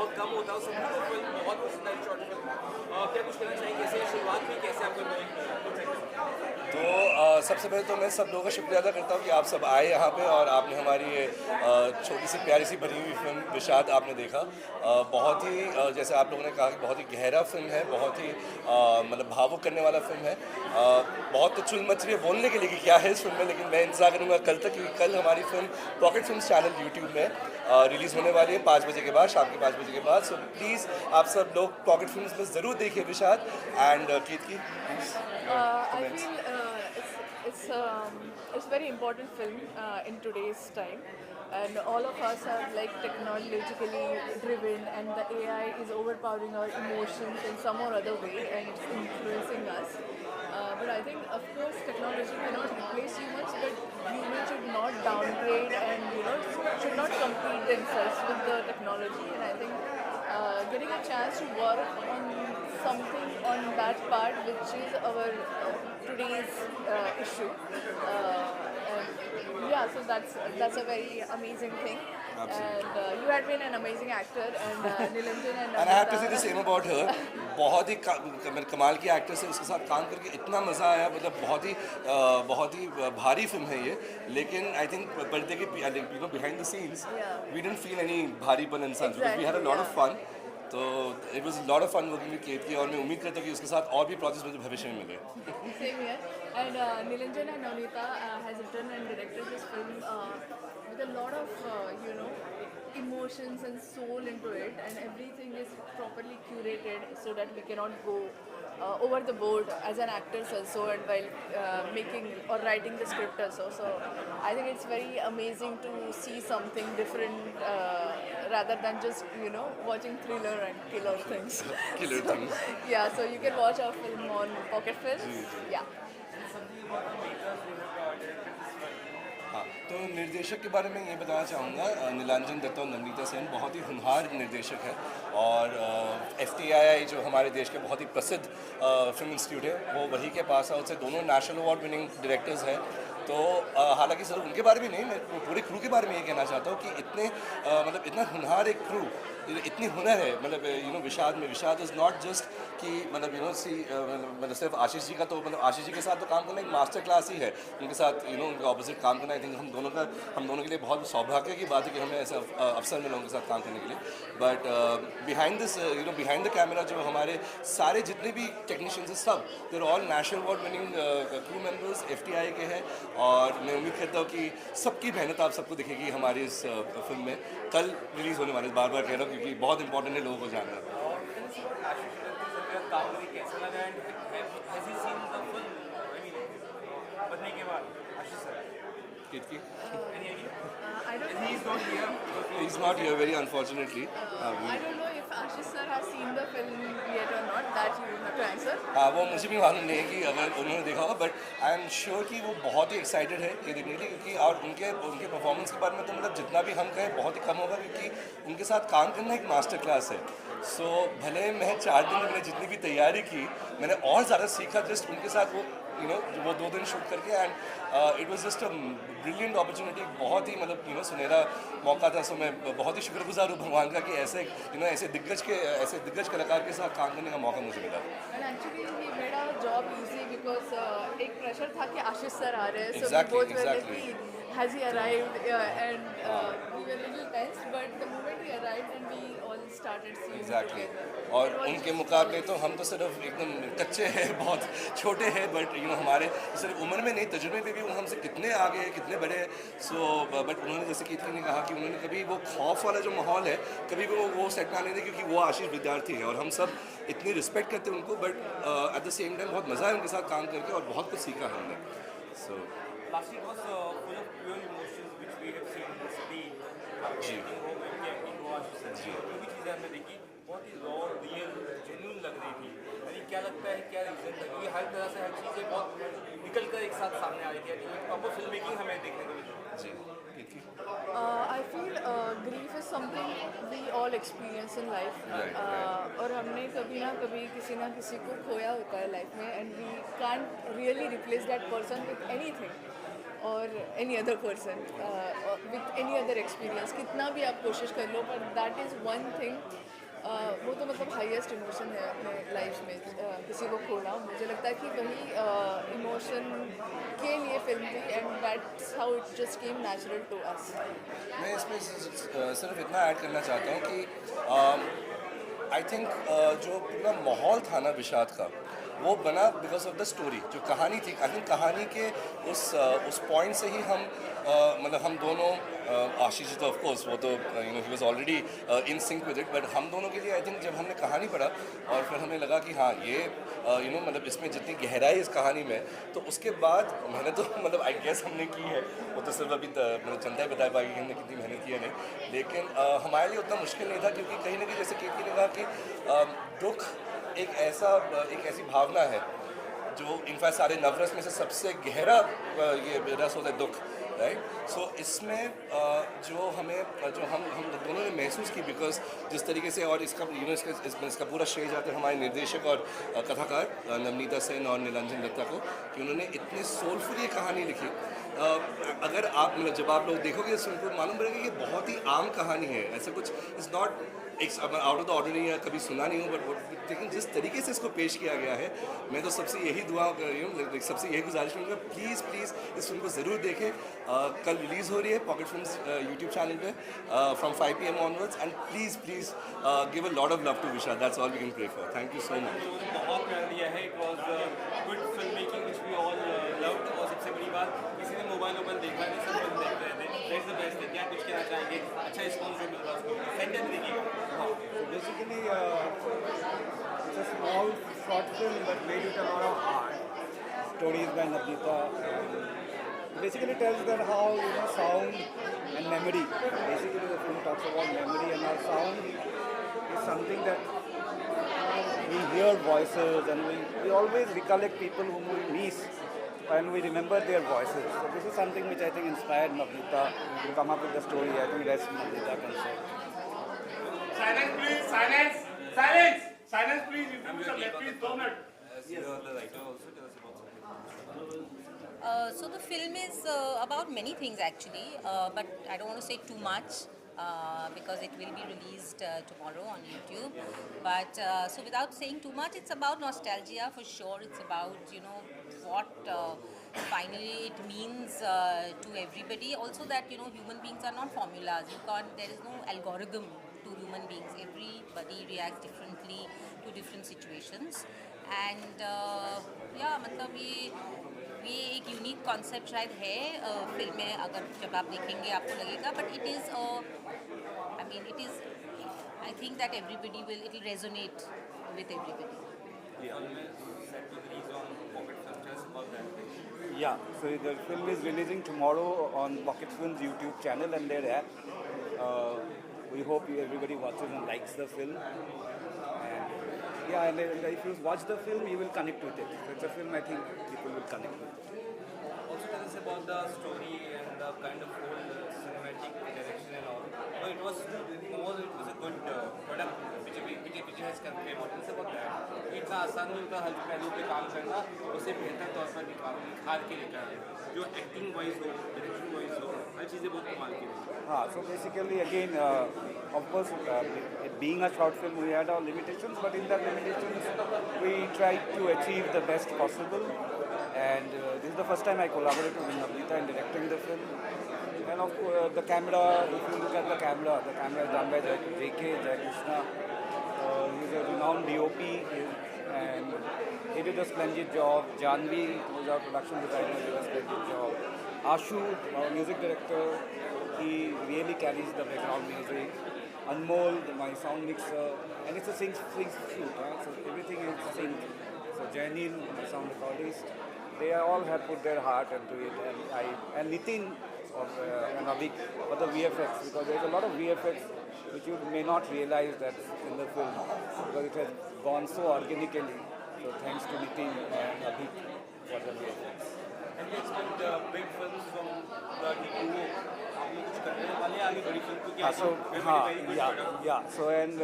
बहुत कम होता है, सभी को फिल्म बहुत पसंद आई शॉर्ट फिल्म। क्या कुछ कहना चाहेंगे, कैसे शुरुआत हुई, कैसे आपको तो सबसे पहले तो मैं सब लोगों का शुक्रिया अदा करता हूँ कि आप सब आए यहाँ पे और आपने हमारी ये छोटी सी प्यारी सी बनी हुई फिल्म विषाद आपने देखा। बहुत ही जैसे आप लोगों ने कहा कि बहुत ही गहरा फिल्म है, बहुत ही मतलब भावुक करने वाला फिल्म है। बहुत तो चुल मच रही है बोलने के लिए कि क्या है इस फिल्म में, लेकिन मैं इंतजार करूँगा कल तक, क्योंकि कल हमारी film pocket film channel YouTube में रिलीज़ होने वाली है 5 बजे के बाद, शाम के 5 बजे के बाद। सो प्लीज़ आप सब लोग पॉकेट फिल्म में ज़रूर देखिए विषाद। And Kirti please I feel it's very important film in today's time, and all of us are like technologically driven, and the AI is overpowering our emotions in some or other way, and it's influencing us. But I think, of course, technology cannot replace humans, but humans should not downgrade and should not compete themselves with the technology. And I think getting a chance to work on something on that part, which is our today's issue. And yeah, so that's a very amazing thing. And you had been an amazing actor, and Nilanjan and and I have to say the Namita. Same about her. बहुत ही कमाल की actress है, उसके साथ काम करके इतना मज़ा आया, मतलब बहुत ही भारी फिल्म है ये। लेकिन आई थिंक पर्दे के behind the scenes Yeah. We didn't feel any भारीपन इंसान, because we had a Exactly, lot yeah. Of fun. तो it was lot of fun working with Ketaki, और मैं उम्मीद करता हूँ कि उसके साथ और भी प्रोजेक्ट्स मुझे भविष्य में मिले। Same here. And Nilanjan and Navneeta has written and directed this film with a lot of, emotions and soul into it, and everything is properly curated so that we cannot go over the board as an actors also, and while making or writing the script also. So I think it's very amazing to see something different rather than just, watching thriller and killer things. Killer So, things. yeah, so you can watch our film on Pocket Films. Yeah. हाँ, तो निर्देशक के बारे में ये बताना चाहूँगा, नीलांजन दत्ता और नवनीता सेन बहुत ही होनहार निर्देशक है। और FTII जो हमारे देश के बहुत ही प्रसिद्ध फिल्म इंस्टीट्यूट है, वो वही के पास आउट से दोनों नेशनल अवार्ड विनिंग डायरेक्टर्स हैं। तो हालांकि सिर्फ उनके बारे में नहीं, मैं पूरे क्रू के बारे में ये कहना चाहता हूँ कि मतलब इतना होनहार एक क्रू, इतनी हुनर है। मतलब विषाद इज़ नॉट जस्ट कि मतलब सिर्फ आशीष जी का, तो मतलब आशीष जी के साथ तो काम करना एक मास्टर क्लास ही है। उनके साथ उनके ऑपोजिट काम करना, आई थिंक हम दोनों के लिए बहुत सौभाग्य की बात है कि हमें ऐसा अवसर मिला उनके साथ काम करने के लिए। बट बिहाइंड द कैमरा जो हमारे सारे जितने भी टेक्नीशियंस हैं, सब they're all national award winning crew members FTI के हैं। और मैं उम्मीद करता हूँ कि सबकी मेहनत आप सबको दिखेगी हमारी इस फिल्म में। कल रिलीज़ होने वाले, बार कह रहा हूँ क्योंकि बहुत इंपॉर्टेंट है लोगों को जानना। काम करके कैसा लगा, and has he seen the film, I mean बनने के बाद Ashish sir? Kirti any idea? I don't he know. Is not here. Is not here very unfortunately. I don't know if Ashish sir has seen the film yet or not. That you have to answer. हाँ, वो मुझे भी मालूम नहीं है कि अगर उन्होंने देखा होगा, बट आई एम श्योर कि वो बहुत ही एक्साइटेड है ये देखने के लिए, क्योंकि और उनके परफॉर्मेंस के बारे में तो मतलब जितना भी हम कहें बहुत ही कम होगा, क्योंकि उनके साथ काम करना एक मास्टर क्लास है। सो भले मैं 4 दिन में मैंने जितनी भी तैयारी की, मैंने और ज़्यादा सीखा जस्ट उनके साथ वो 2 दिन शूट करके। And it was just a brilliant opportunity, बहुत ही मतलब सुनहरा मौका था। सो मैं बहुत ही शुक्रगुजार हूँ भगवान का कि ऐसे दिग्गज कलाकार के साथ काम करने का मौका मुझे मिला। And actually, he made our job easy because एक pressure था कि आशीष सर आ रहे हैं. So Exactly, we both were like, exactly. has he arrived? And we were a little tense, but the moment he arrived and we all started seeing exactly together. और it was उनके just मुकाबले flawless. तो हम तो सिर्फ एकदम कच्चे हैं, बहुत छोटे हैं, बट हमारे सिर्फ उम्र में नहीं, तजुर्बे पे भी वो हमसे कितने आगे हैं, कितने बड़े हैं। सो बट उन्होंने जैसे कीर्ति ने कहा कि उन्होंने कभी वो खौफ वाला जो माहौल है कभी भी वो सेट में आने नहीं, क्योंकि वो आशीष विद्यार्थी है और हम सब इतनी रिस्पेक्ट करते हैं उनको। But at the same time बहुत मज़ा है उनके साथ काम करके और बहुत कुछ सीखा हमने। सो Last week was full of pure emotions which we have seen in the screen. Ji. Acting हो, उनकी acting हो, आशीष सर की, जो भी चीज़ें हमने देखी बहुत ही रॉ, रियल, जेन्युइन लग रही थी। यानी क्या लगता है क्या रीज़न था, क्योंकि हर तरह से हर चीज़ें बहुत निकल कर एक साथ सामने आ रही थी, यानी प्रॉपर फिल्म मेकिंग हमें देखने को मिली। जी कीर्ति। I feel grief is something we all experience in life. Right, और हमने कभी ना कभी किसी ना किसी को खोया होता है लाइफ में, and we can't really replace that person with anything or any other person with any other experience. कितना भी आप कोशिश कर लो, but that is one thing highest emotion है अपने लाइफ में, किसी को खोना, मुझे लगता है कि वही इमोशन के लिए फिल्म थी, and that's how it just came natural to us. मैं इसमें सिर्फ इतना ऐड करना चाहता हूँ कि आई थिंक जो पूरा माहौल था ना विषाद का, वो बना बिकॉज ऑफ द स्टोरी. जो कहानी थी, आई थिंक कहानी के उस पॉइंट से ही हम मतलब हम दोनों, आशीष जी तो ऑफ कोर्स वो तो he was already in sync with it, but हम दोनों के लिए आई थिंक जब हमने कहानी पढ़ा और फिर हमें लगा कि हाँ ये मतलब इसमें जितनी गहराई इस कहानी में, तो उसके बाद मैंने तो मतलब आई गेस हमने की है, वो तो सिर्फ अभी मतलब जनता ही बता पाएगी कि हमने कितनी मेहनत की है नहीं, लेकिन हमारे लिए उतना मुश्किल नहीं था, क्योंकि कहीं ना कहीं जैसे केतकी ने कहा कि दुख एक ऐसी भावना है जो इनफैक्ट सारे नवरस में से सबसे गहरा ये रस होता है दुख, राइट. सो इसमें जो हम दोनों ने महसूस की, बिकॉज जिस तरीके से, और इसका इसका पूरा श्रेय जाता है हमारे निर्देशक और कथाकार नवनीता सेन और नीलांजन दत्ता को, कि उन्होंने इतनी सोलफुल ये कहानी लिखी. अगर आप मतलब जब आप लोग देखोगे इस फिल्म को मालूम पड़ेगा कि ये बहुत ही आम कहानी है, ऐसा कुछ इट्स नॉट एक आउट ऑफ द ऑर्डिनरी है, कभी सुना नहीं हूँ, बट लेकिन जिस तरीके से इसको पेश किया गया है, मैं तो सबसे यही दुआ सबसे यही गुजारिश करूँगा, प्लीज़ इस फिल्म को ज़रूर देखें. कल रिलीज़ हो रही है पॉकेट फिल्म्स यूट्यूब चैनल पे from 5 PM onwards, and please give a lot of love to Visha. That's all we can pray for. Thank you so much. बहुत प्यार दिया है. It was good film making which we all loved. और सबसे बड़ी बात, किसी ने मोबाइल देखा नहीं, सब फिल्म देख रहे थे. That's the best. क्या कुछ कहना चाहेंगे? अच्छा रिस्पॉन्स मिल रहा है उसको, सेंटेंस देखिएगा. So basically, it's a small short film but made with a lot of heart. Story is by Navneeta. Basically tells that how sound and memory. Basically, the film talks about memory, and our sound is something that we hear voices, and we always recollect people whom we miss, and we remember their voices. So this is something which I think inspired Navneeta to come up with the story. I think that's Navneeta concept. Silence, please. Silence. Silence. Silence, please. You can do some please. 2 minutes. You are the writer also. Tell us about something. So the film is about many things actually, but I don't want to say too much because it will be released tomorrow on YouTube. But so without saying too much, it's about nostalgia for sure. It's about what finally it means to everybody. Also that human beings are not formulas. There is no algorithm to human beings. Everybody reacts differently to different situations. And yeah, मतलब ये एक unique concept शायद है film में. अगर जब आप देखेंगे आपको लगेगा, but it is I think that everybody will it will resonate with everybody. Set to release on Pocket Film. Tell us about that. Yeah, so the film is releasing tomorrow on Pocket Films YouTube channel and their app. We hope everybody watches and likes the film. And yeah, and if you watch the film, you will connect with it. So it's a film I think people will connect with. Also tell us about the story and the kind of whole cinematic direction and all. No, it was a good product which has conveyed. Tell us about that. इतना आसान नहीं होता हर पहलू पे काम करना, उसे बेहतर तौर पर निखार के लेकर आना. जो एक्टिंग वाइज हो, डायरेक्शन वाइज हो, हर चीज़ें बहुत कमाल की हुई. So basically again, of course, it being a short film, we had our limitations, but in that limitations, we tried to achieve the best possible. And this is the first time I collaborated with Navneeta in directing the film. And of course, the camera, if you look at the camera is done by J.K. Krishna. He's a renowned DOP, and he did a splendid job. Janvi, who's our production designer, did a splendid job. Ashu, our music director, he really carries the background music. Anmol, my sound mixer, and it's a sync shoot, so everything is synced. So Jainil, my sound recordist, they all have put their heart into it, and Nitin and Avik for the VFX, because there's a lot of VFX which you may not realize that's in the film, because it has gone so organically. So thanks to Nitin and Avik for the VFX. And we expect big films from the duo. आप लोग कुछ करने वाले हैं आगे बड़ी film को क्या? So and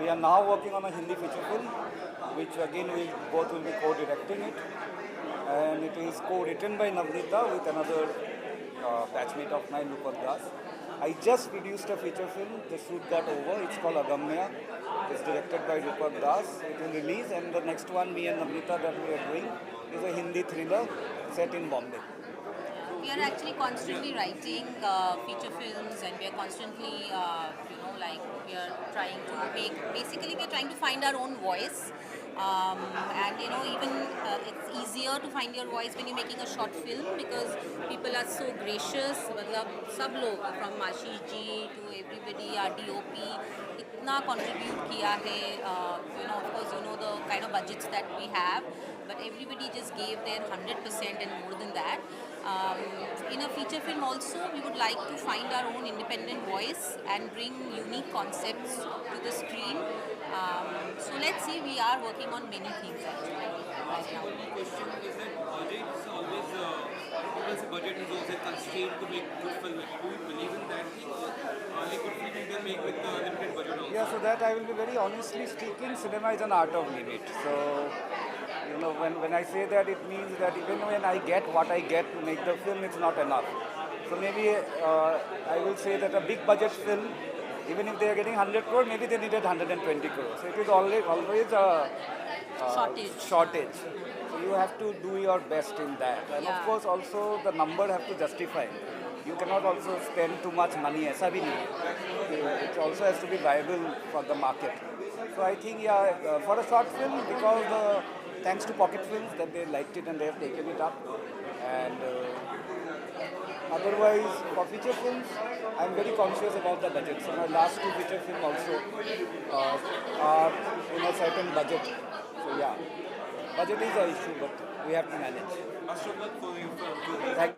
we are now working on a Hindi feature film, which again we both will be co-directing it, and it is co-written by Navneeta with another batchmate of mine, Rupak Das. I just produced a feature film. The shoot got over. It's called Agamya. It's directed by Rupak Das. It will release, and the next one, me and Namrita, that we are doing is a Hindi thriller set in Bombay. We are actually constantly writing feature films, and we are constantly, we are trying to basically we are trying to find our own voice. And even it's easier to find your voice when you're making a short film, because people are so gracious. मतलब सब लोग from Ashish ji to everybody, our DOP, इतना contribute किया है. Of course, the kind of budgets that we have, but everybody just gave their 100% and more than that. In a feature film also, we would like to find our own independent voice and bring unique concepts to the screen. So let's see, we are working on many things actually right now. One question is that budget is always, budget is also a constraint to make good film. Do you believe in that thing? Only good film you can make with the limited budget also? Yeah, so that I will be very honestly speaking, cinema is an art of limit. So, when I say that, it means that even when I get what I get to make the film, it's not enough. So maybe I will say that a big budget film, even if they are getting 100 crore, maybe they needed 120 crore. So it is always a shortage. So you have to do your best in that. And of course also the number have to justify. You cannot also spend too much money. ऐसा भी नहीं. It also has to be viable for the market. So I think, for a short film, because thanks to Pocket Films that they liked it and they have taken it up. And otherwise, for feature films, I'm very conscious about the budget. So my last two feature films also are in a certain budget. So yeah, budget is an issue, but we have to manage. Best of luck for you. Thank